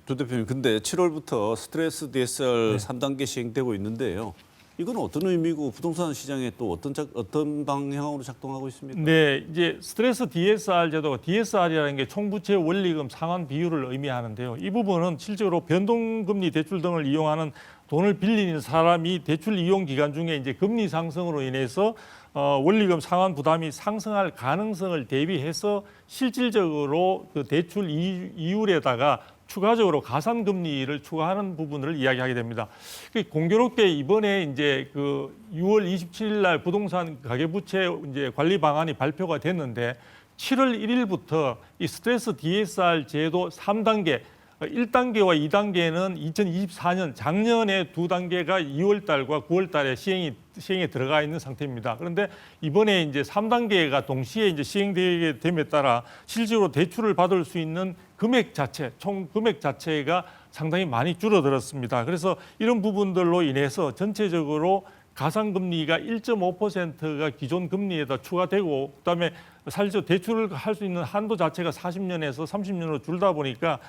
조 대표님, 근데 7월부터 스트레스 DSR 3단계 시행되고 있는데요. 이건 어떤 의미고 부동산 시장에 또 어떤 방향으로 작동하고 있습니까? 네, 이제 스트레스 DSR 제도가 DSR이라는 게 총부채 원리금 상환 비율을 의미하는데요. 이 부분은 실제로 변동금리 대출 등을 이용하는 돈을 빌리는 사람이 대출 이용 기간 중에 이제 금리 상승으로 인해서 원리금 상환 부담이 상승할 가능성을 대비해서 실질적으로 그 대출 이율에다가 추가적으로 가산금리를 추가하는 부분을 이야기하게 됩니다. 공교롭게 이번에 이제 그 6월 27일 날 부동산 가계부채 이제 관리 방안이 발표가 됐는데 7월 1일부터 이 스트레스 DSR 제도 3단계 1단계와 2단계는 2024년 작년에 두 단계가 2월 달과 9월 달에 시행에 들어가 있는 상태입니다. 그런데 이번에 이제 3단계가 동시에 이제 시행되게 됨에 따라 실제로 대출을 받을 수 있는 금액 자체, 총 금액 자체가 상당히 많이 줄어들었습니다. 그래서 이런 부분들로 인해서 전체적으로 가산금리가 1.5%가 기존 금리에다 추가되고 그다음에 사실 대출을 할 수 있는 한도 자체가 40년에서 30년으로 줄다 보니까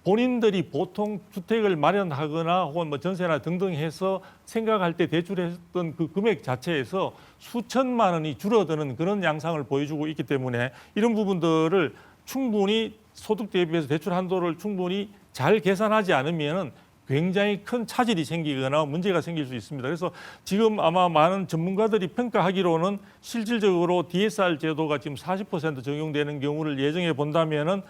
본인들이 보통 주택을 마련하거나 혹은 뭐 전세나 등등 해서 생각할 때 대출했던 그 금액 자체에서 수천만 원이 줄어드는 그런 양상을 보여주고 있기 때문에 이런 부분들을 충분히 소득 대비해서 대출 한도를 충분히 잘 계산하지 않으면은 굉장히 큰 차질이 생기거나 문제가 생길 수 있습니다. 그래서 지금 아마 많은 전문가들이 평가하기로는 실질적으로 DSR 제도가 지금 40% 적용되는 경우를 예정해 본다면은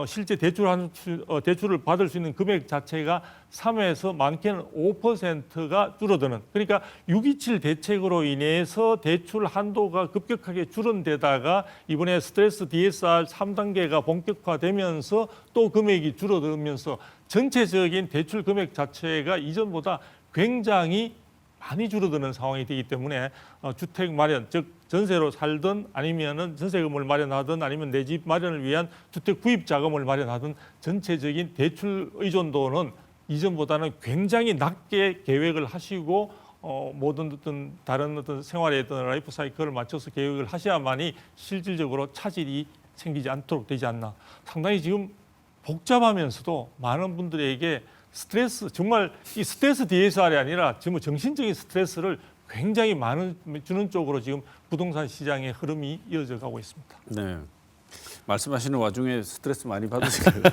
실제 대출을 받을 수 있는 금액 자체가 3에서 많게는 5%가 줄어드는. 그러니까 627 대책으로 인해서 대출 한도가 급격하게 줄은 데다가 이번에 스트레스 DSR 3단계가 본격화되면서 또 금액이 줄어들면서 전체적인 대출 금액 자체가 이전보다 굉장히 많이 줄어드는 상황이 되기 때문에 주택 마련, 즉 전세로 살든 아니면은 전세금을 마련하든 아니면 내 집 마련을 위한 주택 구입 자금을 마련하든 전체적인 대출 의존도는 이전보다는 굉장히 낮게 계획을 하시고 모든 어떤 다른 어떤 생활의 어떤 라이프 사이클을 맞춰서 계획을 하셔야만이 실질적으로 차질이 생기지 않도록 되지 않나. 상당히 지금 복잡하면서도 많은 분들에게 스트레스, 정말 이 스트레스 DSR이 아니라 지금 정신적인 스트레스를 굉장히 많은 주는 쪽으로 지금 부동산 시장의 흐름이 이어져 가고 있습니다. 네. 말씀하시는 와중에 스트레스 많이 받으실 것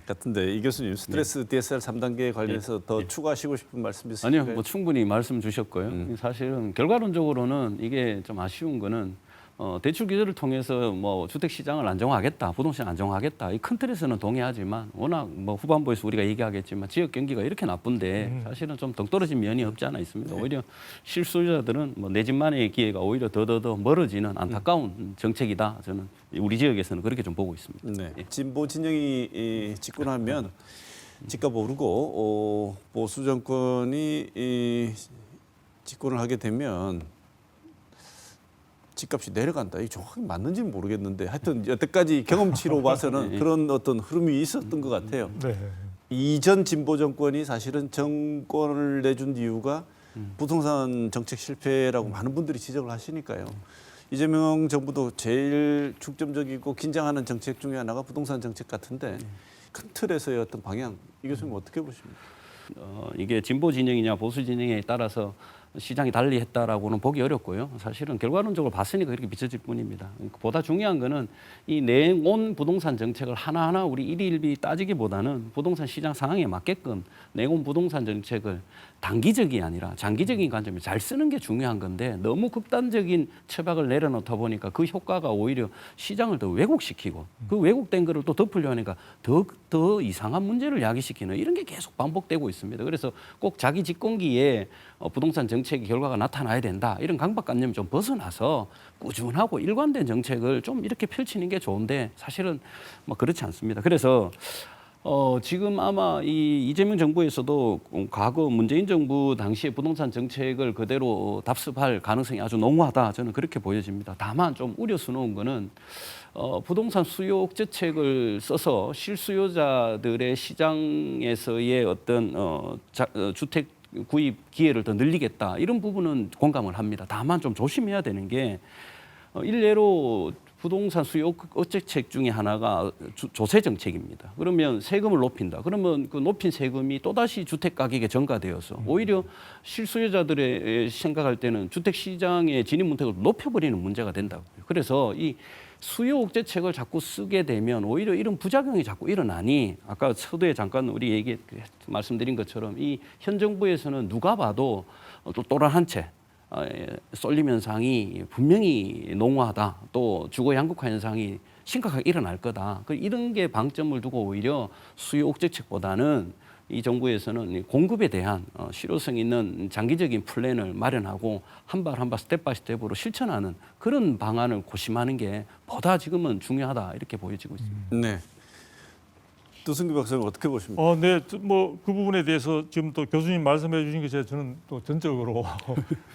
같은데 이 교수님 스트레스 DSR 3단계 관련해서 더 추가하시고 싶은 말씀 있으실까요? 아니요, 뭐 충분히 말씀 주셨고요. 사실은 결과론적으로는 이게 좀 아쉬운 거는 대출 규제를 통해서 뭐 주택 시장을 안정화하겠다, 부동산 안정화하겠다 이 큰 틀에서는 동의하지만 워낙 뭐 후반부에서 우리가 얘기하겠지만 지역 경기가 이렇게 나쁜데 사실은 좀 덩떨어진 면이 없지 않아 있습니다. 오히려 실소유자들은 뭐 내 집만의 기회가 오히려 더더더 멀어지는 안타까운 정책이다. 저는 우리 지역에서는 그렇게 좀 보고 있습니다. 네. 예. 진보 진영이 집권하면 집값 오르고 보수 정권이 집권을 하게 되면 집값이 내려간다. 이게 정확히 맞는지는 모르겠는데 하여튼 여태까지 경험치로 봐서는 그런 어떤 흐름이 있었던 것 같아요. 네. 이전 진보 정권이 사실은 정권을 내준 이유가 부동산 정책 실패라고 많은 분들이 지적을 하시니까요. 이재명 정부도 제일 중점적이고 긴장하는 정책 중에 하나가 부동산 정책 같은데 큰 틀에서의 어떤 방향, 이 교수님 어떻게 보십니까? 이게 진보 진영이냐 보수 진영에 따라서 시장이 달리했다라고는 보기 어렵고요. 사실은 결과론적으로 봤으니까 그렇게 비춰질 뿐입니다. 보다 중요한 거는 이 내온 부동산 정책을 하나하나 우리 일일비 따지기보다는 부동산 시장 상황에 맞게끔 내온 부동산 정책을 단기적이 아니라 장기적인 관점에 잘 쓰는 게 중요한 건데 너무 극단적인 처박을 내려놓다 보니까 그 효과가 오히려 시장을 더 왜곡시키고 그 왜곡된 거를 또 덮으려 하니까 더 이상한 문제를 야기시키는 이런 게 계속 반복되고 있습니다. 그래서 꼭 자기 집권기에 부동산 정책의 결과가 나타나야 된다. 이런 강박관념을 좀 벗어나서 꾸준하고 일관된 정책을 좀 이렇게 펼치는 게 좋은데 사실은 뭐 그렇지 않습니다. 그래서 지금 아마 이 이재명 정부에서도 과거 문재인 정부 당시의 부동산 정책을 그대로 답습할 가능성이 아주 농후하다. 저는 그렇게 보여집니다. 다만 좀 우려스러운 거는 부동산 수요 억제책을 써서 실수요자들의 시장에서의 어떤 주택 구입 기회를 더 늘리겠다 이런 부분은 공감을 합니다. 다만 좀 조심해야 되는 게 일례로 부동산 수요 억제책 중에 하나가 조세 정책입니다. 그러면 세금을 높인다. 그러면 그 높인 세금이 또다시 주택 가격에 전가되어서 오히려 실수요자들의 생각할 때는 주택 시장의 진입 문턱을 높여버리는 문제가 된다고요. 그래서 이 수요 억제책을 자꾸 쓰게 되면 오히려 이런 부작용이 자꾸 일어나니 아까 서두에 잠깐 우리 말씀드린 것처럼 이 현 정부에서는 누가 봐도 또 또란한 채 쏠림 현상이 분명히 농후하다. 또 주거 양극화 현상이 심각하게 일어날 거다. 이런 게 방점을 두고 오히려 수요 억제책보다는 이 정부에서는 공급에 대한 실효성 있는 장기적인 플랜을 마련하고 한 발 한 발 스텝 바이 스텝으로 실천하는 그런 방안을 고심하는 게 보다 지금은 중요하다 이렇게 보여지고 있습니다. 네. 두승기 박사님 어떻게 보십니까? 네, 뭐 그 부분에 대해서 지금 또 교수님 말씀해 주신 것에 저는 또 전적으로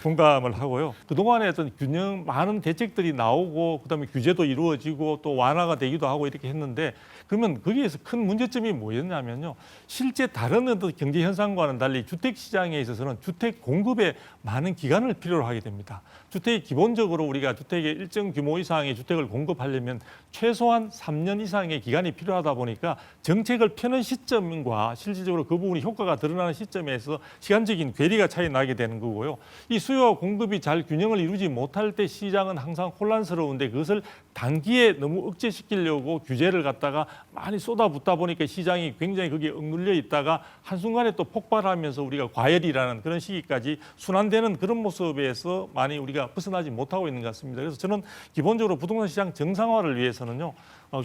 공감을 하고요. 그동안에 어떤 균형 많은 대책들이 나오고 그다음에 규제도 이루어지고 또 완화가 되기도 하고 이렇게 했는데 그러면 거기에서 큰 문제점이 뭐였냐면요. 실제 다른 어떤 경제 현상과는 달리 주택 시장에 있어서는 주택 공급에 많은 기간을 필요로 하게 됩니다. 주택이 기본적으로 우리가 주택의 일정 규모 이상의 주택을 공급하려면 최소한 3년 이상의 기간이 필요하다 보니까 정책을 펴는 시점과 실질적으로 그 부분이 효과가 드러나는 시점에서 시간적인 괴리가 차이 나게 되는 거고요. 이 수요와 공급이 잘 균형을 이루지 못할 때 시장은 항상 혼란스러운데 그것을 단기에 너무 억제시키려고 규제를 갖다가 많이 쏟아붓다 보니까 시장이 굉장히 거기에 억눌려 있다가 한순간에 또 폭발하면서 우리가 과열이라는 그런 시기까지 순환되는 그런 모습에서 많이 우리가 벗어나지 못하고 있는 것 같습니다. 그래서 저는 기본적으로 부동산 시장 정상화를 위해서는요.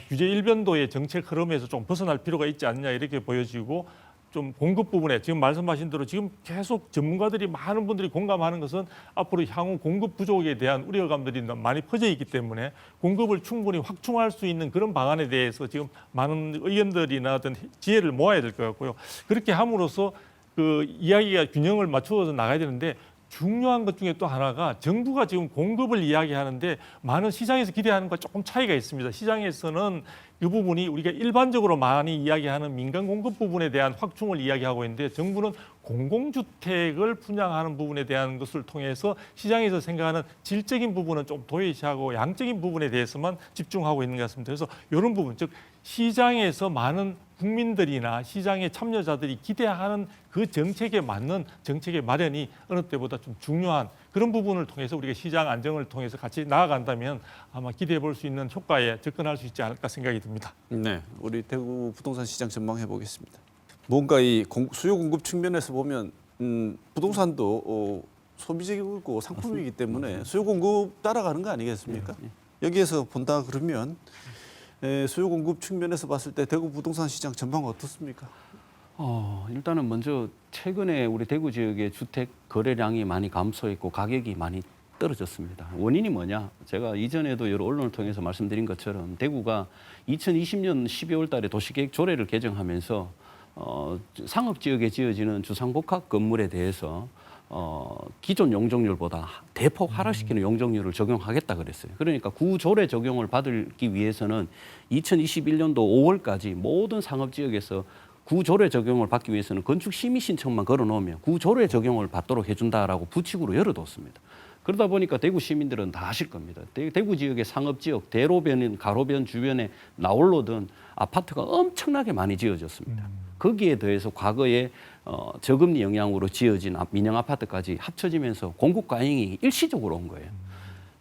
규제 일변도의 정책 흐름에서 좀 벗어날 필요가 있지 않냐 이렇게 보여지고 좀 공급 부분에 지금 말씀하신 대로 지금 계속 전문가들이 많은 분들이 공감하는 것은 앞으로 향후 공급 부족에 대한 우려감들이 많이 퍼져 있기 때문에 공급을 충분히 확충할 수 있는 그런 방안에 대해서 지금 많은 의견들이나 어떤 지혜를 모아야 될 것 같고요. 그렇게 함으로써 그 이야기가 균형을 맞추어서 나가야 되는데 중요한 것 중에 또 하나가 정부가 지금 공급을 이야기하는데 많은 시장에서 기대하는 것과 조금 차이가 있습니다. 시장에서는 이 부분이 우리가 일반적으로 많이 이야기하는 민간 공급 부분에 대한 확충을 이야기하고 있는데 정부는 공공주택을 분양하는 부분에 대한 것을 통해서 시장에서 생각하는 질적인 부분은 좀 도외시하고 양적인 부분에 대해서만 집중하고 있는 것 같습니다. 그래서 이런 부분, 즉 시장에서 많은 국민들이나 시장의 참여자들이 기대하는 그 정책에 맞는 정책의 마련이 어느 때보다 좀 중요한 그런 부분을 통해서 우리가 시장 안정을 통해서 같이 나아간다면 아마 기대해 볼 수 있는 효과에 접근할 수 있지 않을까 생각이 듭니다. 네, 우리 대구 부동산 시장 전망해 보겠습니다. 뭔가 이 수요 공급 측면에서 보면 부동산도 소비적이고 상품이기 때문에 수요 공급 따라가는 거 아니겠습니까? 여기에서 본다 그러면 수요 공급 측면에서 봤을 때 대구 부동산 시장 전망은 어떻습니까? 일단은 먼저 최근에 우리 대구 지역의 주택 거래량이 많이 감소했고 가격이 많이 떨어졌습니다. 원인이 뭐냐? 제가 이전에도 여러 언론을 통해서 말씀드린 것처럼 대구가 2020년 12월 달에 도시계획 조례를 개정하면서 상업지역에 지어지는 주상복합 건물에 대해서 기존 용적률보다 대폭 하락시키는 용적률을 적용하겠다 그랬어요. 그러니까 구조례 적용을 받기 위해서는 2021년도 5월까지 모든 상업지역에서 구조례 적용을 받기 위해서는 건축 심의 신청만 걸어놓으면 구조례 적용을 받도록 해준다라고 부칙으로 열어뒀습니다. 그러다 보니까 대구 시민들은 다 아실 겁니다. 대구 지역의 상업지역, 대로변인, 가로변 주변에 나홀로든 아파트가 엄청나게 많이 지어졌습니다. 거기에 더해서 과거에 저금리 영향으로 지어진 민영 아파트까지 합쳐지면서 공급 과잉이 일시적으로 온 거예요.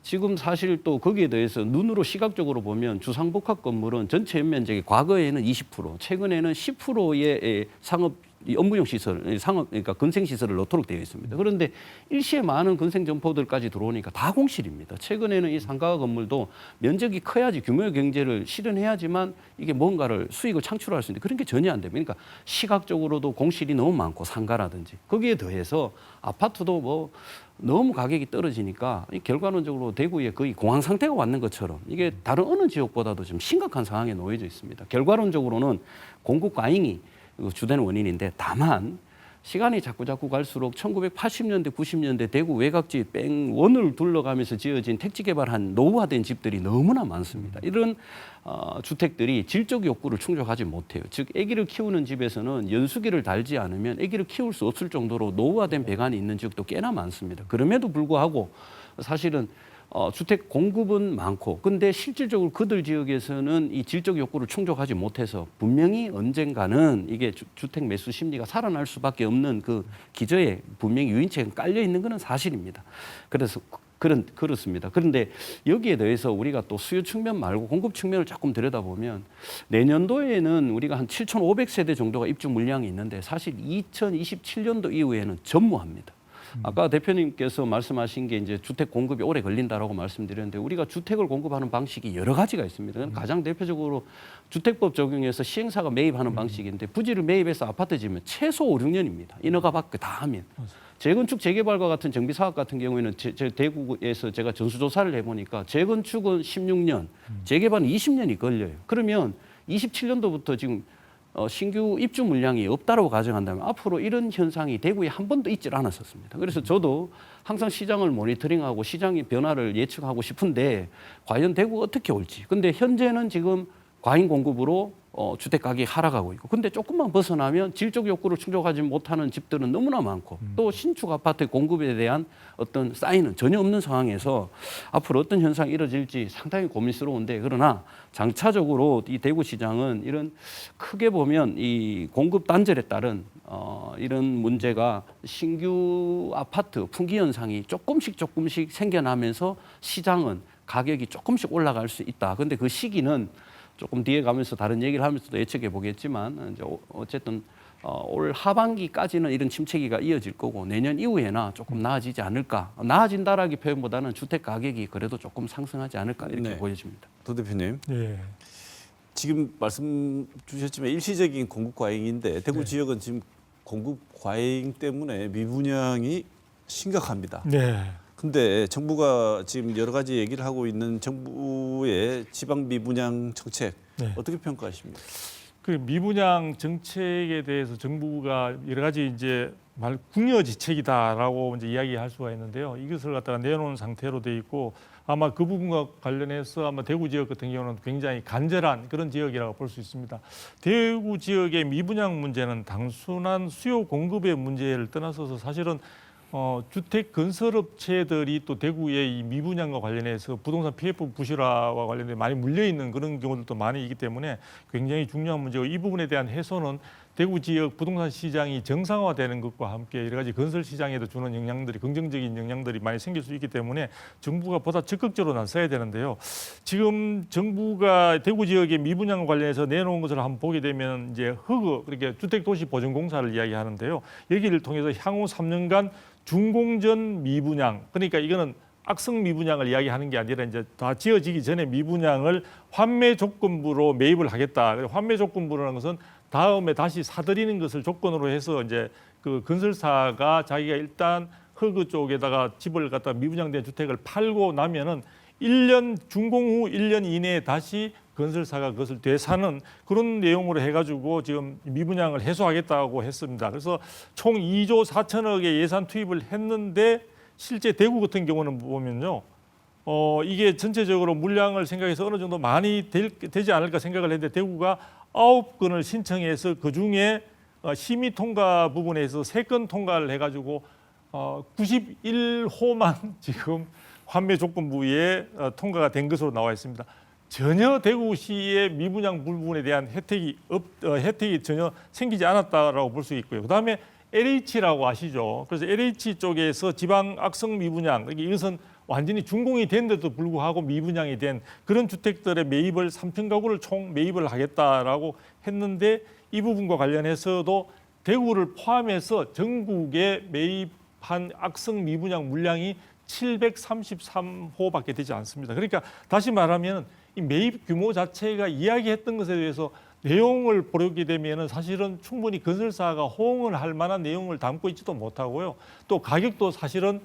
지금 사실 또 거기에 대해서 눈으로 시각적으로 보면 주상복합 건물은 전체 연면적이 과거에는 20%, 최근에는 10%의 상업 업무용 시설, 그러니까 건생 시설을 넣도록 되어 있습니다. 그런데 일시에 많은 건생 점포들까지 들어오니까 다 공실입니다. 최근에는 이 상가가 건물도 면적이 커야지 규모의 경제를 실현해야지만 이게 뭔가를 수익을 창출할 수 있는데 그런 게 전혀 안 됩니다. 그러니까 시각적으로도 공실이 너무 많고 상가라든지 거기에 더해서 아파트도 뭐 너무 가격이 떨어지니까 결과론적으로 대구에 거의 공황 상태가 왔는 것처럼 이게 다른 어느 지역보다도 좀 심각한 상황에 놓여져 있습니다. 결과론적으로는 공급 과잉이 주된 원인인데 다만 시간이 자꾸 갈수록 1980년대, 90년대 대구 외곽지 원을 둘러가면서 지어진 택지 개발한 노후화된 집들이 너무나 많습니다. 이런 주택들이 질적 욕구를 충족하지 못해요. 즉 아기를 키우는 집에서는 연수기를 달지 않으면 아기를 키울 수 없을 정도로 노후화된 배관이 있는 지역도 꽤나 많습니다. 그럼에도 불구하고 사실은 주택 공급은 많고, 근데 실질적으로 그들 지역에서는 이 질적 욕구를 충족하지 못해서 분명히 언젠가는 이게 주택 매수 심리가 살아날 수밖에 없는 그 기저에 분명히 유인책은 깔려 있는 것은 사실입니다. 그래서 그렇습니다. 그런데 여기에 대해서 우리가 또 수요 측면 말고 공급 측면을 조금 들여다보면 내년도에는 우리가 한 7,500세대 정도가 입주 물량이 있는데 사실 2027년도 이후에는 전무합니다. 아까 대표님께서 말씀하신 게 이제 주택 공급이 오래 걸린다라고 말씀드렸는데 우리가 주택을 공급하는 방식이 여러 가지가 있습니다. 가장 대표적으로 주택법 적용해서 시행사가 매입하는 방식인데 부지를 매입해서 아파트 지으면 최소 5, 6년입니다. 인허가 받고 다 하면. 재건축 재개발과 같은 정비 사업 같은 경우에는 제 대구에서 제가 전수조사를 해보니까 재건축은 16년, 재개발은 20년이 걸려요. 그러면 27년도부터 지금 신규 입주 물량이 없다고 가정한다면 앞으로 이런 현상이 대구에 한 번도 있질 않았었습니다. 그래서 저도 항상 시장을 모니터링하고 시장의 변화를 예측하고 싶은데 과연 대구가 어떻게 올지. 근데 현재는 지금 과잉 공급으로 주택 가격이 하락하고 있고, 근데 조금만 벗어나면 질적 욕구를 충족하지 못하는 집들은 너무나 많고 또 신축 아파트 공급에 대한 어떤 사인은 전혀 없는 상황에서 앞으로 어떤 현상이 이뤄질지 상당히 고민스러운데, 그러나 장차적으로 이 대구 시장은 이런 크게 보면 이 공급 단절에 따른 이런 문제가 신규 아파트 품귀 현상이 조금씩 생겨나면서 시장은 가격이 조금씩 올라갈 수 있다. 근데 그 시기는 조금 뒤에 가면서 다른 얘기를 하면서도 예측해 보겠지만 이제 어쨌든 올 하반기까지는 이런 침체기가 이어질 거고 내년 이후에나 조금 나아지지 않을까. 나아진다라기 표현보다는 주택 가격이 그래도 조금 상승하지 않을까 이렇게 네. 보여집니다. 도 대표님, 네. 지금 말씀 주셨지만 일시적인 공급 과잉인데 대구 네. 지역은 지금 공급 과잉 때문에 미분양이 심각합니다. 네. 근데 정부가 지금 여러 가지 얘기를 하고 있는 정부의 지방 미분양 정책 네. 어떻게 평가하십니까? 그 미분양 정책에 대해서 정부가 여러 가지 이제 궁여지책이다라고 이제 이야기할 수가 있는데요. 이것을 갖다가 내놓은 상태로 돼 있고 아마 그 부분과 관련해서 아마 대구 지역 같은 경우는 굉장히 간절한 그런 지역이라고 볼 수 있습니다. 대구 지역의 미분양 문제는 단순한 수요 공급의 문제를 떠나서서 사실은 주택 건설업체들이 또 대구의 이 미분양과 관련해서 부동산 PF 부실화와 관련해 많이 물려 있는 그런 경우들도 많이 있기 때문에 굉장히 중요한 문제고, 이 부분에 대한 해소는 대구 지역 부동산 시장이 정상화되는 것과 함께 여러 가지 건설 시장에도 주는 영향들이 긍정적인 영향들이 많이 생길 수 있기 때문에 정부가 보다 적극적으로 나서야 되는데요. 지금 정부가 대구 지역의 미분양과 관련해서 내놓은 것을 한번 보게 되면 이제 그렇게 주택도시보증공사를 이야기하는데요. 여기를 통해서 향후 3년간 준공전 미분양, 그러니까 이거는 악성 미분양을 이야기하는 게 아니라 이제 다 지어지기 전에 미분양을 환매 조건부로 매입을 하겠다. 환매 조건부라는 것은 다음에 다시 사들이는 것을 조건으로 해서 이제 그 건설사가 자기가 일단 허그 쪽에다가 집을 갖다 미분양된 주택을 팔고 나면은 1년 준공 후 1년 이내에 다시 건설사가 그것을 되사는 그런 내용으로 해가지고 지금 미분양을 해소하겠다고 했습니다. 그래서 총 2조 4천억의 예산 투입을 했는데 실제 대구 같은 경우는 보면요, 이게 전체적으로 물량을 생각해서 어느 정도 많이 되지 않을까 생각을 했는데 대구가 9건을 신청해서 그 중에 심의 통과 부분에서 3건 통과를 해가지고 91호만 지금 환매 조건부에 통과가 된 것으로 나와 있습니다. 전혀 대구시의 미분양 부분에 대한 혜택이 전혀 생기지 않았다라고 볼 수 있고요. 그다음에 LH라고 아시죠? 그래서 LH 쪽에서 지방 악성 미분양, 이것은 완전히 준공이 됐는데도 불구하고 미분양이 된 그런 주택들의 매입을 3천 가구를 총 매입을 하겠다라고 했는데 이 부분과 관련해서도 대구를 포함해서 전국에 매입한 악성 미분양 물량이 733호밖에 되지 않습니다. 그러니까 다시 말하면 이 매입 규모 자체가 이야기했던 것에 대해서 내용을 보게 되면은 사실은 충분히 건설사가 호응을 할 만한 내용을 담고 있지도 못하고요. 또 가격도 사실은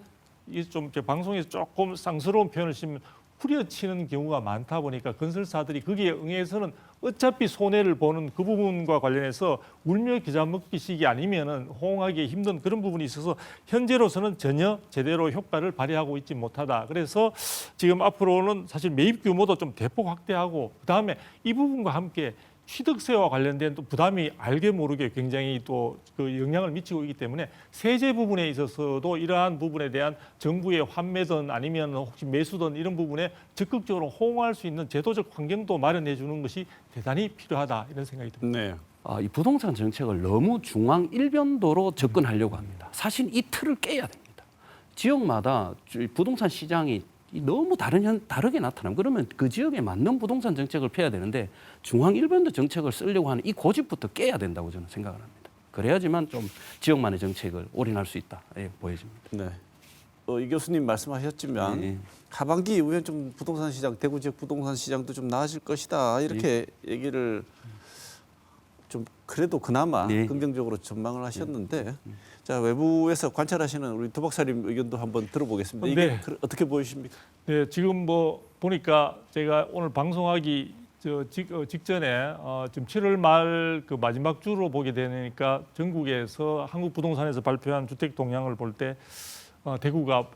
이게 좀 방송에서 조금 쌍스러운 표현을 쓰면 후려치는 경우가 많다 보니까 건설사들이 거기에 응해서는 어차피 손해를 보는 그 부분과 관련해서 울며 겨자 먹기식이 아니면은 호응하기 힘든 그런 부분이 있어서 현재로서는 전혀 제대로 효과를 발휘하고 있지 못하다. 그래서 지금 앞으로는 사실 매입 규모도 좀 대폭 확대하고 그다음에 이 부분과 함께 취득세와 관련된 또 부담이 알게 모르게 굉장히 또 그 영향을 미치고 있기 때문에 세제 부분에 있어서도 이러한 부분에 대한 정부의 환매든 아니면 혹시 매수든 이런 부분에 적극적으로 호응할 수 있는 제도적 환경도 마련해 주는 것이 대단히 필요하다 이런 생각이 듭니다. 네. 이 부동산 정책을 너무 중앙 일변도로 접근하려고 합니다. 사실 이 틀을 깨야 됩니다. 지역마다 부동산 시장이 너무 다르게 나타나면 그러면 그 지역에 맞는 부동산 정책을 펴야 되는데 중앙 일변도 정책을 쓰려고 하는 이 고집부터 깨야 된다고 저는 생각을 합니다. 그래야지만 좀 지역만의 정책을 올인할 수 있다 보여집니다. 네. 이 교수님 말씀하셨지만 네. 하반기 이후에 좀 부동산 시장, 대구 지역 부동산 시장도 좀 나아질 것이다 이렇게 얘기를 좀 그래도 그나마 네. 긍정적으로 전망을 하셨는데 자 외부에서 관찰하시는 우리 두 박사님 의견도 한번 들어보겠습니다. 이게 네. 어떻게 보이십니까? 네, 지금 뭐 보니까 제가 오늘 방송하기 직전에 지금 7월 말 그 마지막 주로 보게 되니까 전국에서 한국부동산에서 발표한 주택 동향을 볼 때 대구가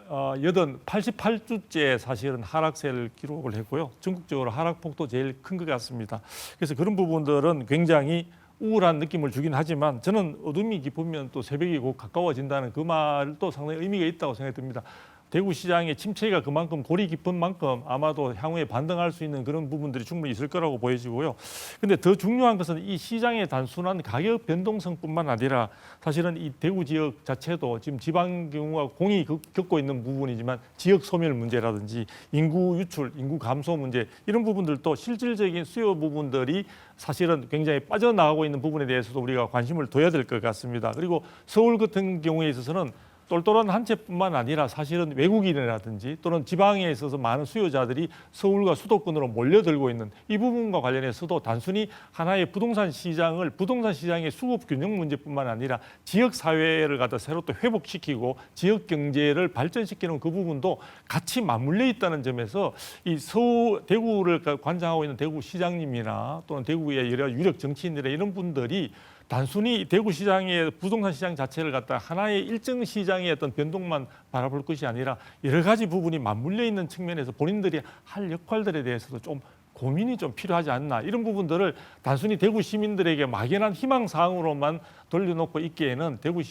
88주째 사실은 하락세를 기록을 했고요. 전국적으로 하락폭도 제일 큰 것 같습니다. 그래서 그런 부분들은 굉장히 우울한 느낌을 주긴 하지만 저는 어둠이 깊으면 또 새벽이 곧 가까워진다는 그 말도 상당히 의미가 있다고 생각이 듭니다. 대구 시장의 침체가 그만큼 골이 깊은 만큼 아마도 향후에 반등할 수 있는 그런 부분들이 충분히 있을 거라고 보여지고요. 근데 더 중요한 것은 이 시장의 단순한 가격 변동성뿐만 아니라 사실은 이 대구 지역 자체도 지금 지방 경우가 공이 겪고 있는 부분이지만 지역 소멸 문제라든지 인구 유출, 인구 감소 문제 이런 부분들도 실질적인 수요 부분들이 사실은 굉장히 빠져나가고 있는 부분에 대해서도 우리가 관심을 둬야 될 것 같습니다. 그리고 서울 같은 경우에 있어서는 똘똘한 한 채뿐만 아니라 사실은 외국인이라든지 또는 지방에 있어서 많은 수요자들이 서울과 수도권으로 몰려들고 있는 이 부분과 관련해서도 단순히 하나의 부동산 시장의 수급 균형 문제뿐만 아니라 지역 사회를 갖다 새로 또 회복시키고 지역 경제를 발전시키는 그 부분도 같이 맞물려 있다는 점에서 이 대구를 관장하고 있는 대구 시장님이나 또는 대구의 여러 유력 정치인들의 이런 분들이 단순히 대구 시장의 부동산 시장 자체를 갖다 하나의 일정 시장의 어떤 변동만 바라볼 것이 아니라 여러 가지 부분이 맞물려 있는 측면에서 본인들이 할 역할들에 대해서도 좀 고민이 좀 필요하지 않나 이런 부분들을 단순히 대구 시민들에게 막연한 희망 사항으로만 돌려놓고 있기에는 대구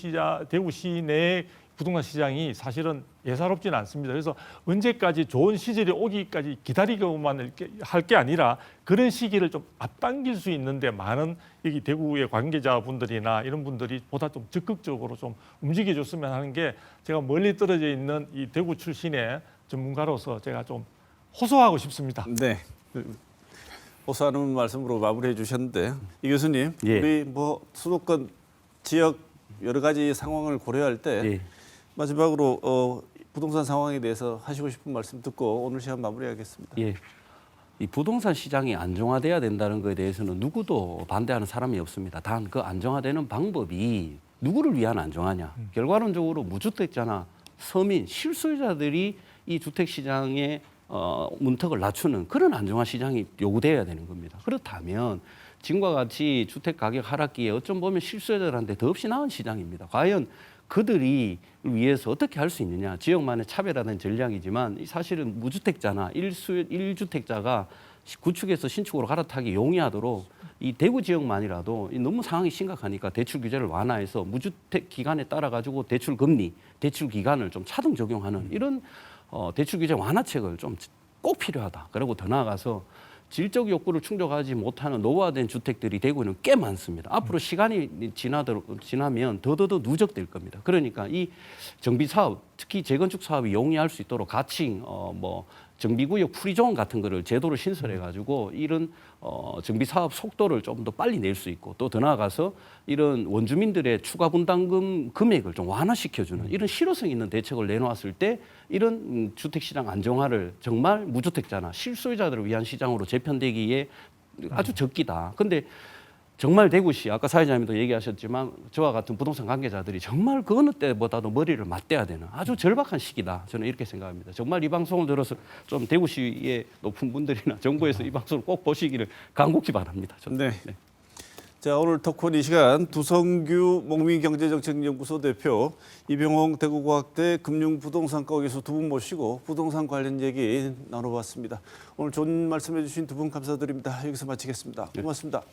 시내 부동산 시장이 사실은 예사롭지는 않습니다. 그래서 언제까지 좋은 시절이 오기까지 기다리고만 할 게 아니라 그런 시기를 좀 앞당길 수 있는데 많은 여기 대구의 관계자분들이나 이런 분들이 보다 좀 적극적으로 좀 움직여줬으면 하는 게 제가 멀리 떨어져 있는 이 대구 출신의 전문가로서 제가 좀 호소하고 싶습니다. 네. 호소하는 말씀으로 마무리해 주셨는데 이 교수님, 예. 우리 뭐 수도권 지역 여러 가지 상황을 고려할 때 예. 마지막으로 부동산 상황에 대해서 하시고 싶은 말씀 듣고 오늘 시간 마무리하겠습니다. 예. 이 부동산 시장이 안정화돼야 된다는 것에 대해서는 누구도 반대하는 사람이 없습니다. 단 그 안정화되는 방법이 누구를 위한 안정화냐. 결과론적으로 무주택자나 서민, 실수요자들이 이 주택 시장의 문턱을 낮추는 그런 안정화 시장이 요구돼야 되는 겁니다. 그렇다면 지금과 같이 주택 가격 하락기에 어쩜 보면 실수요자들한테 더없이 나은 시장입니다. 과연 그들이 위해서 어떻게 할 수 있느냐. 지역만의 차별화된 전략이지만 사실은 무주택자나 1주택자가 구축에서 신축으로 갈아타기 용이하도록 이 대구 지역만이라도 너무 상황이 심각하니까 대출 규제를 완화해서 무주택 기간에 따라 가지고 대출 금리, 대출 기간을 좀 차등 적용하는 이런 대출 규제 완화책을 좀 꼭 필요하다. 그리고 더 나아가서 질적 욕구를 충족하지 못하는 노후화된 주택들이 대구는 꽤 많습니다. 앞으로 시간이 지나면 더더더 누적될 겁니다. 그러니까 이 정비 사업, 특히 재건축 사업이 용이할 수 있도록 가칭, 정비구역 프리존 같은 거를 제도를 신설해 가지고 이런 정비 사업 속도를 좀 더 빨리 낼 수 있고 또 더 나아가서 이런 원주민들의 추가 분담금 금액을 좀 완화시켜주는 이런 실효성 있는 대책을 내놓았을 때 이런 주택시장 안정화를 정말 무주택자나 실소유자들을 위한 시장으로 재편되기에 아주 적기다. 근데 정말 대구시 아까 사회자님도 얘기하셨지만 저와 같은 부동산 관계자들이 정말 그 어느 때보다도 머리를 맞대야 되는 아주 절박한 시기다. 저는 이렇게 생각합니다. 정말 이 방송을 들어서 좀 대구시의 높은 분들이나 정부에서 이 방송을 꼭 보시기를 간곡히 바랍니다. 저는. 네. 네. 자, 오늘 토크는 이 시간 두성규 목민경제정책연구소 대표, 이병홍 대구과학대 금융부동산과 교수 두 분 모시고 부동산 관련 얘기 나눠봤습니다. 오늘 좋은 말씀해 주신 두 분 감사드립니다. 여기서 마치겠습니다. 고맙습니다.